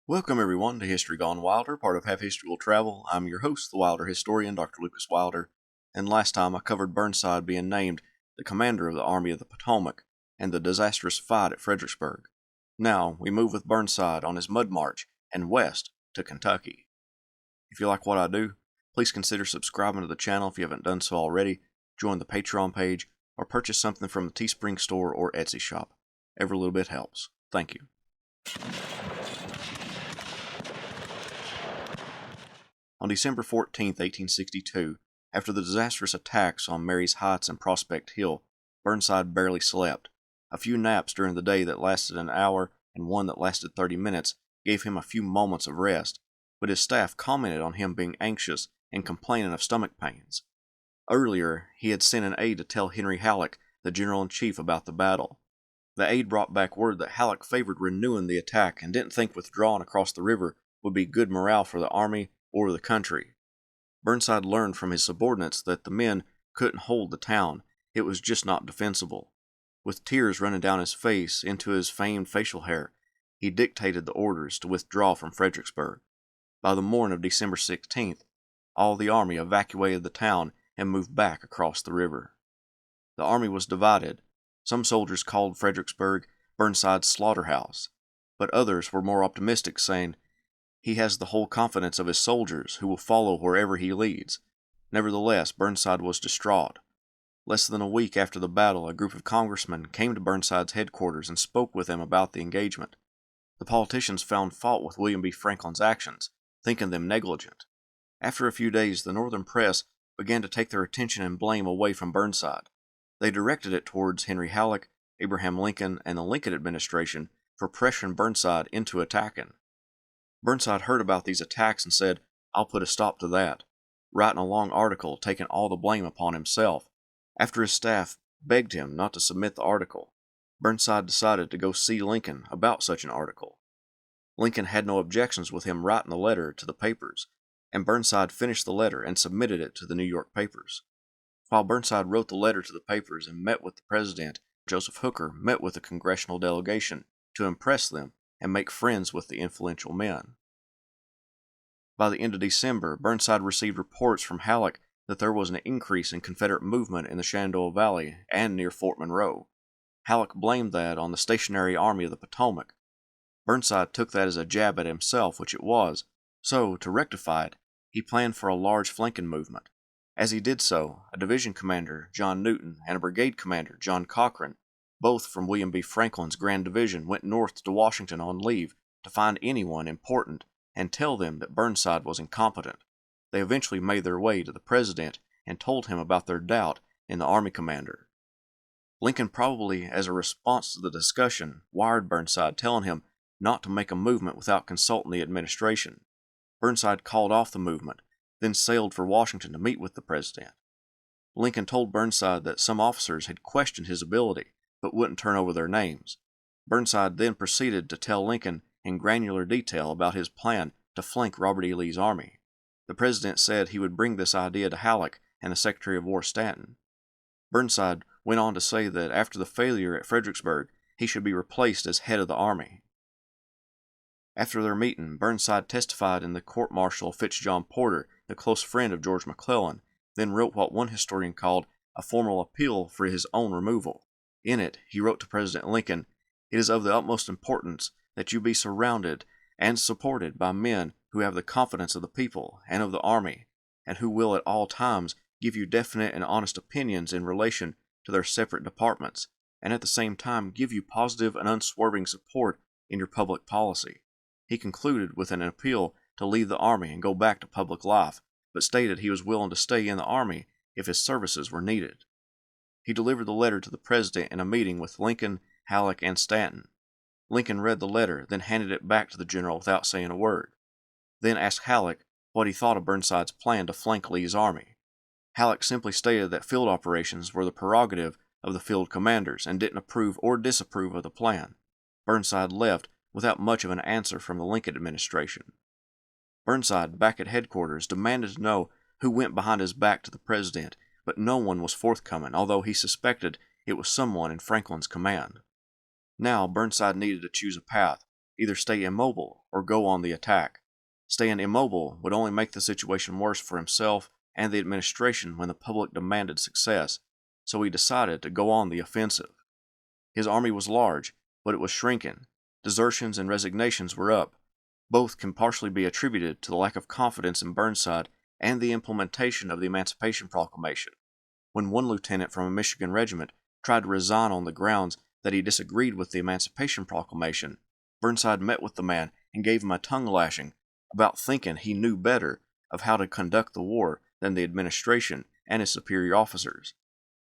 Welcome everyone to History Gone Wilder, part of Half History Will Travel. I'm your host, the Wilder historian, Dr. Lucas Wilder, and last time I covered Burnside being named the commander of the Army of the Potomac and the disastrous fight at Fredericksburg. Now we move with Burnside on his mud march and west to Kentucky. If you like what I do, please consider subscribing to the channel if you haven't done so already, join the Patreon page, or purchase something from the Teespring store or Etsy shop. Every little bit helps. Thank you. On December 14, 1862, after the disastrous attacks on Mary's Heights and Prospect Hill, Burnside barely slept. A few naps during the day that lasted an hour and one that lasted 30 minutes gave him a few moments of rest, but his staff commented on him being anxious and complaining of stomach pains. Earlier, he had sent an aide to tell Henry Halleck, the general-in-chief, about the battle. The aide brought back word that Halleck favored renewing the attack and didn't think withdrawing across the river would be good morale for the army or the country. Burnside learned from his subordinates that the men couldn't hold the town. It was just not defensible. With tears running down his face into his famed facial hair, he dictated the orders to withdraw from Fredericksburg. By the morning of December 16th, all the army evacuated the town and moved back across the river. The army was divided. Some soldiers called Fredericksburg Burnside's slaughterhouse, but others were more optimistic, saying, "He has the whole confidence of his soldiers, who will follow wherever he leads." Nevertheless, Burnside was distraught. Less than a week after the battle, a group of congressmen came to Burnside's headquarters and spoke with him about the engagement. The politicians found fault with William B. Franklin's actions, thinking them negligent. After a few days, the Northern press began to take their attention and blame away from Burnside. They directed it towards Henry Halleck, Abraham Lincoln, and the Lincoln administration for pressuring Burnside into attacking. Burnside heard about these attacks and said, "I'll put a stop to that," writing a long article taking all the blame upon himself. After his staff begged him not to submit the article, Burnside decided to go see Lincoln about such an article. Lincoln had no objections with him writing the letter to the papers, and Burnside finished the letter and submitted it to the New York papers. While Burnside wrote the letter to the papers and met with the president, Joseph Hooker met with the congressional delegation to impress them and make friends with the influential men. By the end of December, Burnside received reports from Halleck that there was an increase in Confederate movement in the Shenandoah Valley and near Fort Monroe. Halleck blamed that on the stationary Army of the Potomac. Burnside took that as a jab at himself, which it was, so, to rectify it, he planned for a large flanking movement. As he did so, a division commander, John Newton, and a brigade commander, John Cochran, both from William B. Franklin's Grand Division, went north to Washington on leave to find anyone important and tell them that Burnside was incompetent. They eventually made their way to the president and told him about their doubt in the army commander. Lincoln, probably as a response to the discussion, wired Burnside telling him not to make a movement without consulting the administration. Burnside called off the movement, then sailed for Washington to meet with the president. Lincoln told Burnside that some officers had questioned his ability, but wouldn't turn over their names. Burnside then proceeded to tell Lincoln in granular detail about his plan to flank Robert E. Lee's army. The president said he would bring this idea to Halleck and the Secretary of War Stanton. Burnside went on to say that after the failure at Fredericksburg, he should be replaced as head of the army. After their meeting, Burnside testified in the court-martial of Fitzjohn Porter, the close friend of George McClellan, then wrote what one historian called a formal appeal for his own removal. In it, he wrote to President Lincoln, "It is of the utmost importance that you be surrounded and supported by men who have the confidence of the people and of the army, and who will at all times give you definite and honest opinions in relation to their separate departments, and at the same time give you positive and unswerving support in your public policy." He concluded with an appeal to leave the army and go back to public life, but stated he was willing to stay in the army if his services were needed. He delivered the letter to the president in a meeting with Lincoln, Halleck, and Stanton. Lincoln read the letter, then handed it back to the general without saying a word. Then asked Halleck what he thought of Burnside's plan to flank Lee's army. Halleck simply stated that field operations were the prerogative of the field commanders and didn't approve or disapprove of the plan. Burnside left without much of an answer from the Lincoln administration. Burnside, back at headquarters, demanded to know who went behind his back to the president, but no one was forthcoming, although he suspected it was someone in Franklin's command. Now Burnside needed to choose a path, either stay immobile or go on the attack. Staying immobile would only make the situation worse for himself and the administration when the public demanded success, so he decided to go on the offensive. His army was large, but it was shrinking. Desertions and resignations were up. Both can partially be attributed to the lack of confidence in Burnside and the implementation of the Emancipation Proclamation. When one lieutenant from a Michigan regiment tried to resign on the grounds that he disagreed with the Emancipation Proclamation, Burnside met with the man and gave him a tongue lashing about thinking he knew better of how to conduct the war than the administration and his superior officers.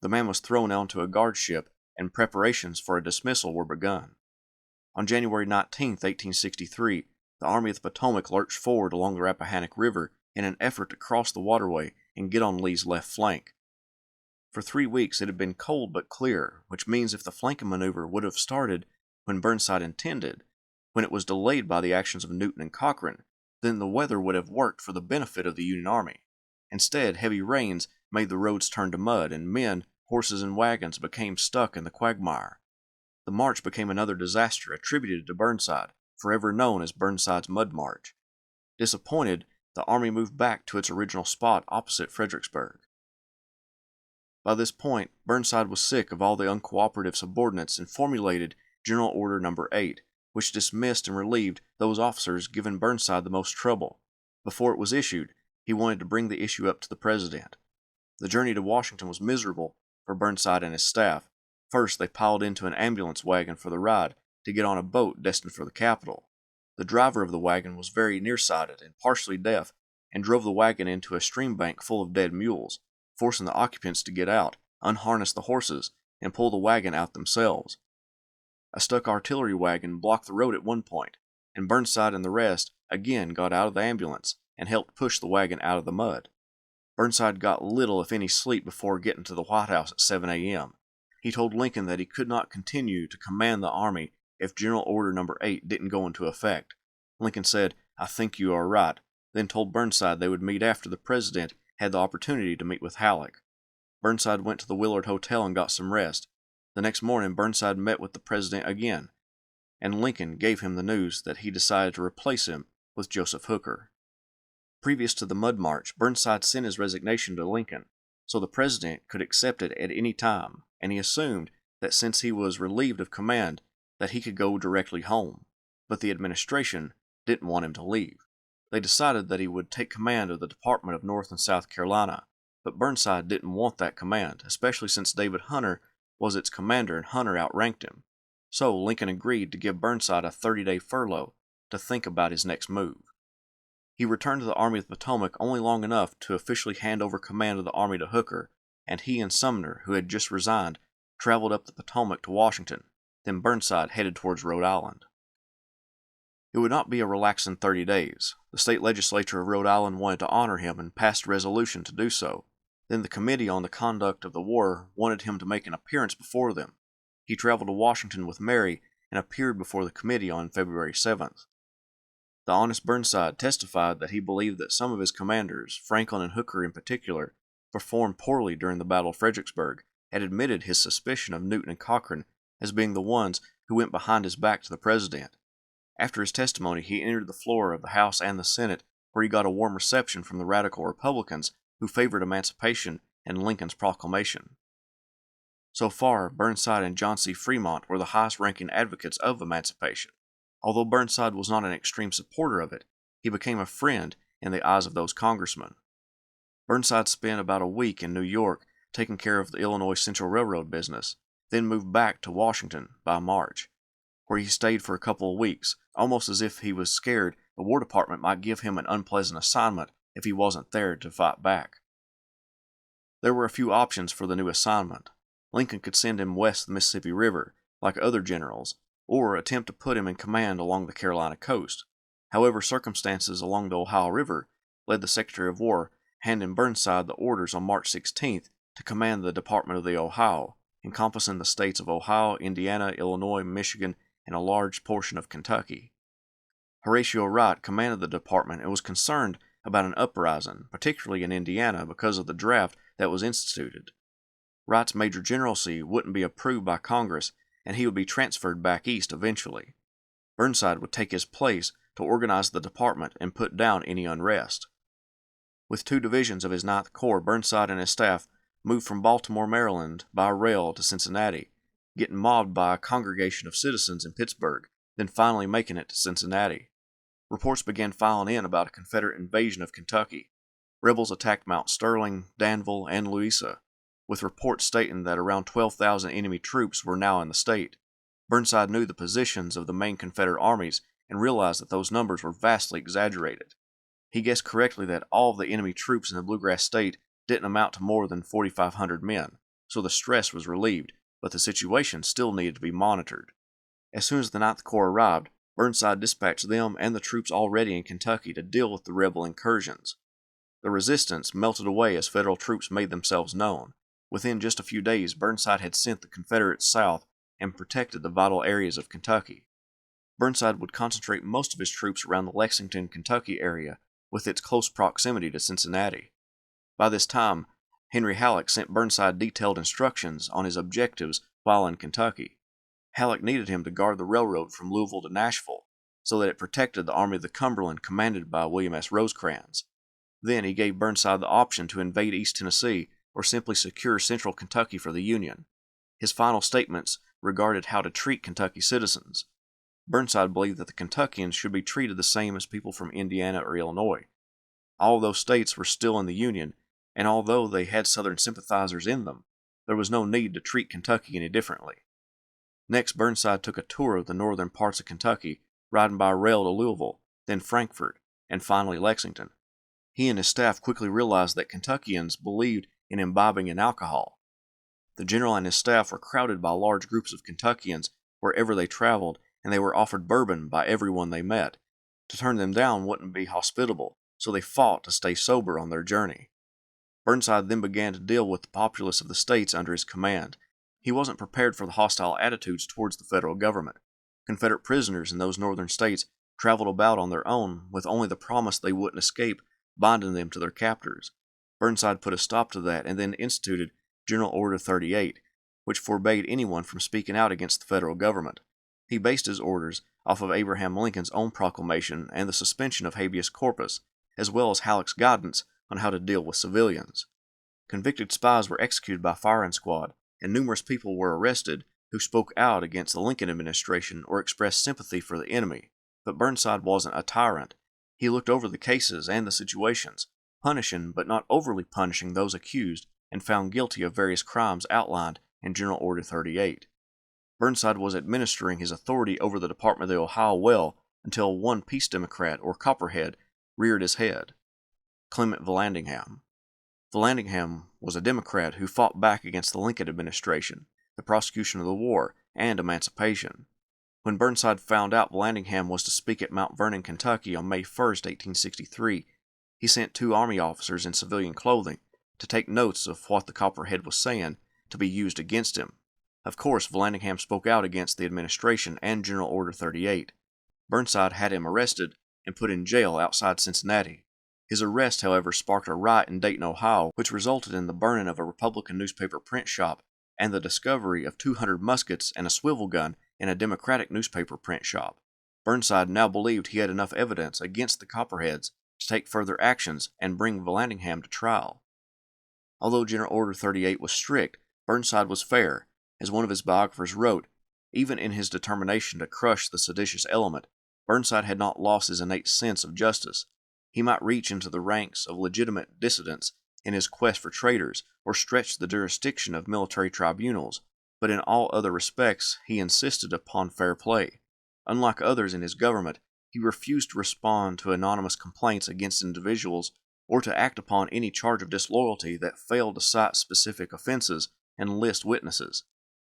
The man was thrown onto a guardship, and preparations for a dismissal were begun. On January 19, 1863, the Army of the Potomac lurched forward along the Rappahannock River in an effort to cross the waterway and get on Lee's left flank. For 3 weeks it had been cold but clear, which means if the flanking maneuver would have started when Burnside intended, when it was delayed by the actions of Newton and Cochrane, then the weather would have worked for the benefit of the Union Army. Instead, heavy rains made the roads turn to mud, and men, horses, and wagons became stuck in the quagmire. The march became another disaster attributed to Burnside, forever known as Burnside's Mud March. Disappointed, the army moved back to its original spot opposite Fredericksburg. By this point, Burnside was sick of all the uncooperative subordinates and formulated General Order No. 8, which dismissed and relieved those officers giving Burnside the most trouble. Before it was issued, he wanted to bring the issue up to the President. The journey to Washington was miserable for Burnside and his staff. First, they piled into an ambulance wagon for the ride to get on a boat destined for the capital. The driver of the wagon was very nearsighted and partially deaf, and drove the wagon into a stream bank full of dead mules, forcing the occupants to get out, unharness the horses, and pull the wagon out themselves. A stuck artillery wagon blocked the road at one point, and Burnside and the rest again got out of the ambulance and helped push the wagon out of the mud. Burnside got little if any sleep before getting to the White House at 7 a.m. He told Lincoln that he could not continue to command the army if General Order No. 8 didn't go into effect. Lincoln said, "I think you are right," then told Burnside they would meet after the President had the opportunity to meet with Halleck. Burnside went to the Willard Hotel and got some rest. The next morning, Burnside met with the President again, and Lincoln gave him the news that he decided to replace him with Joseph Hooker. Previous to the Mud March, Burnside sent his resignation to Lincoln, so the President could accept it at any time, and he assumed that since he was relieved of command, that he could go directly home. But the administration didn't want him to leave. They decided that he would take command of the Department of North and South Carolina, but Burnside didn't want that command, especially since David Hunter was its commander and Hunter outranked him. So Lincoln agreed to give Burnside a 30-day furlough to think about his next move. He returned to the Army of the Potomac only long enough to officially hand over command of the army to Hooker, and he and Sumner, who had just resigned, traveled up the Potomac to Washington. Then Burnside headed towards Rhode Island. It would not be a relaxing 30 days. The state legislature of Rhode Island wanted to honor him and passed a resolution to do so. Then the Committee on the Conduct of the War wanted him to make an appearance before them. He traveled to Washington with Mary and appeared before the committee on February 7th. The honest Burnside testified that he believed that some of his commanders, Franklin and Hooker in particular, performed poorly during the Battle of Fredericksburg, and admitted his suspicion of Newton and Cochrane as being the ones who went behind his back to the President. After his testimony, he entered the floor of the House and the Senate, where he got a warm reception from the radical Republicans who favored emancipation and Lincoln's proclamation. So far, Burnside and John C. Fremont were the highest-ranking advocates of emancipation. Although Burnside was not an extreme supporter of it, he became a friend in the eyes of those congressmen. Burnside spent about a week in New York taking care of the Illinois Central Railroad business, then moved back to Washington by March, where he stayed for a couple of weeks, almost as if he was scared the War Department might give him an unpleasant assignment if he wasn't there to fight back. There were a few options for the new assignment. Lincoln could send him west of the Mississippi River, like other generals, or attempt to put him in command along the Carolina coast. However, circumstances along the Ohio River led the Secretary of War handing Burnside the orders on March 16th to command the Department of the Ohio, encompassing the states of Ohio, Indiana, Illinois, Michigan, and a large portion of Kentucky. Horatio Wright commanded the department and was concerned about an uprising, particularly in Indiana, because of the draft that was instituted. Wright's major generalcy wouldn't be approved by Congress, and he would be transferred back east eventually. Burnside would take his place to organize the department and put down any unrest. With 2 divisions of his Ninth Corps, Burnside and his staff moved from Baltimore, Maryland, by rail to Cincinnati, getting mobbed by a congregation of citizens in Pittsburgh, then finally making it to Cincinnati. Reports began filing in about a Confederate invasion of Kentucky. Rebels attacked Mount Sterling, Danville, and Louisa, with reports stating that around 12,000 enemy troops were now in the state. Burnside knew the positions of the main Confederate armies and realized that those numbers were vastly exaggerated. He guessed correctly that all of the enemy troops in the Bluegrass State didn't amount to more than 4,500 men, so the stress was relieved, but the situation still needed to be monitored. As soon as the Ninth Corps arrived, Burnside dispatched them and the troops already in Kentucky to deal with the rebel incursions. The resistance melted away as Federal troops made themselves known. Within just a few days, Burnside had sent the Confederates south and protected the vital areas of Kentucky. Burnside would concentrate most of his troops around the Lexington, Kentucky area, with its close proximity to Cincinnati. By this time, Henry Halleck sent Burnside detailed instructions on his objectives while in Kentucky. Halleck needed him to guard the railroad from Louisville to Nashville, so that it protected the Army of the Cumberland commanded by William S. Rosecrans. Then he gave Burnside the option to invade East Tennessee or simply secure central Kentucky for the Union. His final statements regarded how to treat Kentucky citizens. Burnside believed that the Kentuckians should be treated the same as people from Indiana or Illinois. All those states were still in the Union, and although they had Southern sympathizers in them, there was no need to treat Kentucky any differently. Next, Burnside took a tour of the northern parts of Kentucky, riding by rail to Louisville, then Frankfort, and finally Lexington. He and his staff quickly realized that Kentuckians believed in imbibing in alcohol. The general and his staff were crowded by large groups of Kentuckians wherever they traveled, and they were offered bourbon by everyone they met. To turn them down wouldn't be hospitable, so they fought to stay sober on their journey. Burnside then began to deal with the populace of the states under his command. He wasn't prepared for the hostile attitudes towards the federal government. Confederate prisoners in those northern states traveled about on their own with only the promise they wouldn't escape binding them to their captors. Burnside put a stop to that and then instituted General Order 38, which forbade anyone from speaking out against the federal government. He based his orders off of Abraham Lincoln's own proclamation and the suspension of habeas corpus, as well as Halleck's guidance on how to deal with civilians. Convicted spies were executed by firing squad, and numerous people were arrested who spoke out against the Lincoln administration or expressed sympathy for the enemy. But Burnside wasn't a tyrant. He looked over the cases and the situations, punishing but not overly punishing those accused and found guilty of various crimes outlined in General Order 38. Burnside was administering his authority over the Department of the Ohio well until one Peace Democrat or Copperhead reared his head. Clement Vallandigham. Vallandigham was a Democrat who fought back against the Lincoln administration, the prosecution of the war, and emancipation. When Burnside found out Vallandigham was to speak at Mount Vernon, Kentucky on May 1, 1863, he sent 2 Army officers in civilian clothing to take notes of what the Copperhead was saying to be used against him. Of course, Vallandigham spoke out against the administration and General Order 38. Burnside had him arrested and put in jail outside Cincinnati. His arrest, however, sparked a riot in Dayton, Ohio, which resulted in the burning of a Republican newspaper print shop and the discovery of 200 muskets and a swivel gun in a Democratic newspaper print shop. Burnside now believed he had enough evidence against the Copperheads to take further actions and bring Vallandigham to trial. Although General Order 38 was strict, Burnside was fair. As one of his biographers wrote, even in his determination to crush the seditious element, Burnside had not lost his innate sense of justice. He might reach into the ranks of legitimate dissidents in his quest for traitors or stretch the jurisdiction of military tribunals, but in all other respects he insisted upon fair play. Unlike others in his government, he refused to respond to anonymous complaints against individuals or to act upon any charge of disloyalty that failed to cite specific offenses and list witnesses.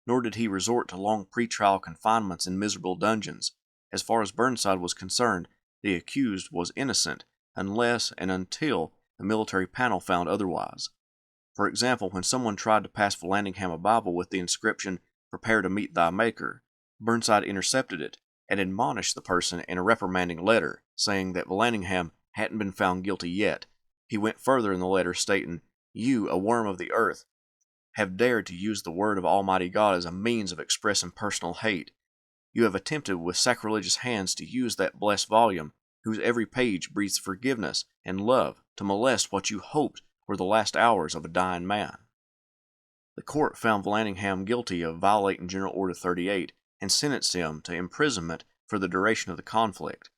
Nor did he resort to long pretrial confinements in miserable dungeons. As far as Burnside was concerned, the accused was innocent unless and until the military panel found otherwise. For example, when someone tried to pass Vallandigham a Bible with the inscription, "Prepare to meet thy Maker," Burnside intercepted it and admonished the person in a reprimanding letter, saying that Vallandigham hadn't been found guilty yet. He went further in the letter, stating, "You, a worm of the earth, have dared to use the word of Almighty God as a means of expressing personal hate. You have attempted with sacrilegious hands to use that blessed volume, whose every page breathes forgiveness and love, to molest what you hoped were the last hours of a dying man. The court found Vallandigham guilty of violating General Order 38 and sentenced him to imprisonment for the duration of the conflict.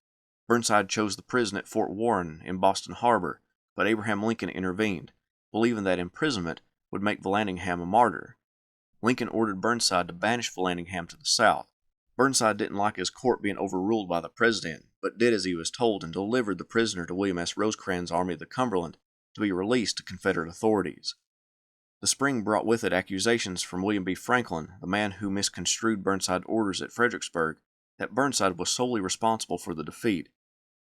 Burnside chose the prison at Fort Warren in Boston Harbor, but Abraham Lincoln intervened, believing that imprisonment would make Vallandigham a martyr. Lincoln ordered Burnside to banish Vallandigham to the South. Burnside didn't like his court being overruled by the president, but did as he was told and delivered the prisoner to William S. Rosecrans' Army of the Cumberland to be released to Confederate authorities. The spring brought with it accusations from William B. Franklin, the man who misconstrued Burnside's orders at Fredericksburg, that Burnside was solely responsible for the defeat.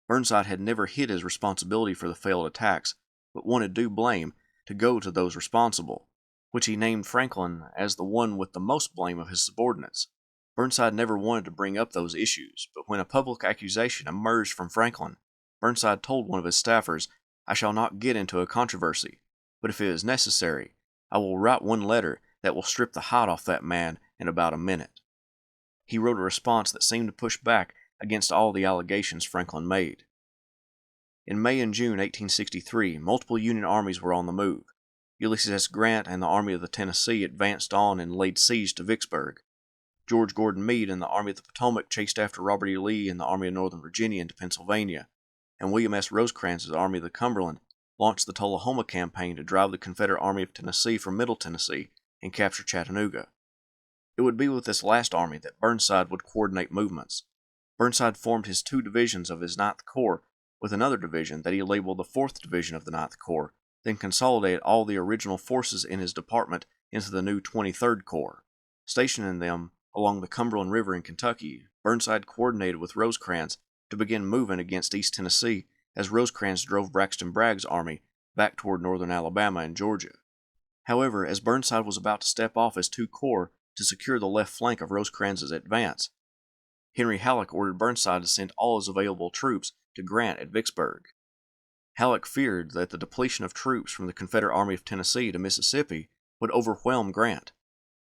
Burnside had never hid his responsibility for the failed attacks, but wanted due blame to go to those responsible, which he named Franklin as the one with the most blame of his subordinates. Burnside never wanted to bring up those issues, but when a public accusation emerged from Franklin, Burnside told one of his staffers, "I shall not get into a controversy, but if it is necessary, I will write one letter that will strip the hide off that man in about a minute." He wrote a response that seemed to push back against all the allegations Franklin made. In May and June 1863, multiple Union armies were on the move. Ulysses S. Grant and the Army of the Tennessee advanced on and laid siege to Vicksburg. George Gordon Meade and the Army of the Potomac chased after Robert E. Lee and the Army of Northern Virginia into Pennsylvania, and William S. Rosecrans' Army of the Cumberland launched the Tullahoma Campaign to drive the Confederate Army of Tennessee from Middle Tennessee and capture Chattanooga. It would be with this last army that Burnside would coordinate movements. Burnside formed his two divisions of his Ninth Corps with another division that he labeled the 4th Division of the Ninth Corps, then consolidated all the original forces in his department into the new 23rd Corps. Stationing them along the Cumberland River in Kentucky, Burnside coordinated with Rosecrans to begin moving against East Tennessee as Rosecrans drove Braxton Bragg's army back toward northern Alabama and Georgia. However, as Burnside was about to step off his two corps to secure the left flank of Rosecrans' advance, Henry Halleck ordered Burnside to send all his available troops to Grant at Vicksburg. Halleck feared that the depletion of troops from the Confederate Army of Tennessee to Mississippi would overwhelm Grant.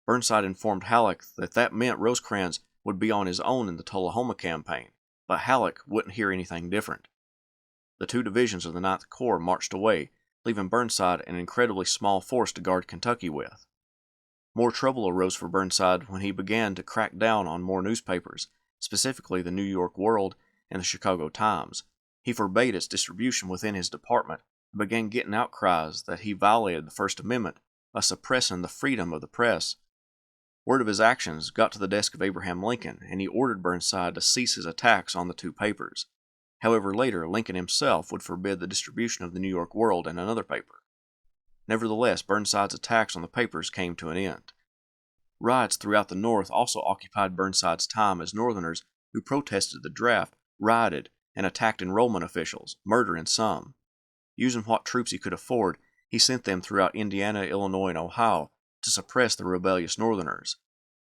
Burnside informed Halleck that that meant Rosecrans would be on his own in the Tullahoma campaign, but Halleck wouldn't hear anything different. The two divisions of the Ninth Corps marched away, leaving Burnside an incredibly small force to guard Kentucky with. More trouble arose for Burnside when he began to crack down on more newspapers, specifically the New York World and the Chicago Times. He forbade its distribution within his department and began getting outcries that he violated the First Amendment by suppressing the freedom of the press. Word of his actions got to the desk of Abraham Lincoln, and he ordered Burnside to cease his attacks on the two papers. However, later, Lincoln himself would forbid the distribution of the New York World and another paper. Nevertheless, Burnside's attacks on the papers came to an end. Riots throughout the North also occupied Burnside's time as Northerners who protested the draft, rioted, and attacked enrollment officials, murdering some. Using what troops he could afford, he sent them throughout Indiana, Illinois, and Ohio to suppress the rebellious Northerners.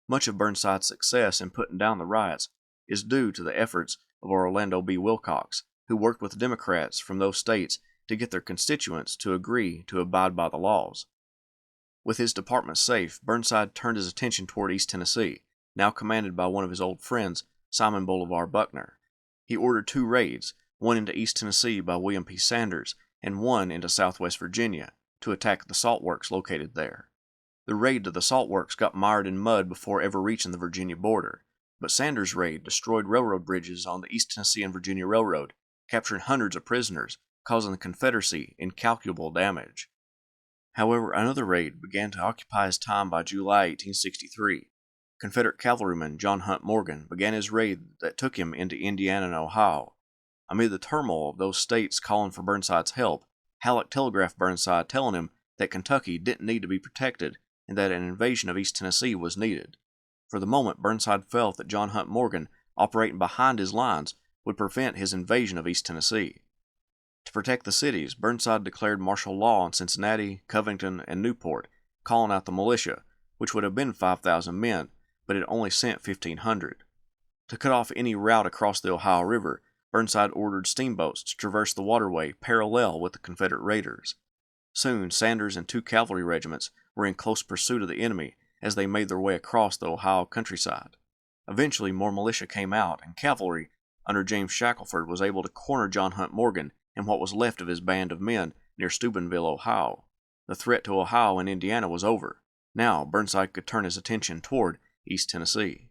Much of Burnside's success in putting down the riots is due to the efforts of Orlando B. Wilcox, who worked with Democrats from those states to get their constituents to agree to abide by the laws. With his department safe, Burnside turned his attention toward East Tennessee, now commanded by one of his old friends, Simon Bolivar Buckner. He ordered two raids, one into East Tennessee by William P. Sanders and one into southwest Virginia, to attack the salt works located there. The raid to the salt works got mired in mud before ever reaching the Virginia border, but Sanders' raid destroyed railroad bridges on the East Tennessee and Virginia Railroad, capturing hundreds of prisoners, causing the Confederacy incalculable damage. However, another raid began to occupy his time by July 1863. Confederate cavalryman John Hunt Morgan began his raid that took him into Indiana and Ohio. Amid the turmoil of those states calling for Burnside's help, Halleck telegraphed Burnside telling him that Kentucky didn't need to be protected and that an invasion of East Tennessee was needed. For the moment, Burnside felt that John Hunt Morgan, operating behind his lines, would prevent his invasion of East Tennessee. To protect the cities, Burnside declared martial law in Cincinnati, Covington, and Newport, calling out the militia, which would have been 5,000 men, but it only sent 1,500. To cut off any route across the Ohio River, Burnside ordered steamboats to traverse the waterway parallel with the Confederate raiders. Soon, Sanders and two cavalry regiments were in close pursuit of the enemy as they made their way across the Ohio countryside. Eventually, more militia came out, and cavalry under James Shackelford was able to corner John Hunt Morgan and what was left of his band of men near Steubenville, Ohio. The threat to Ohio and Indiana was over. Now Burnside could turn his attention toward East Tennessee.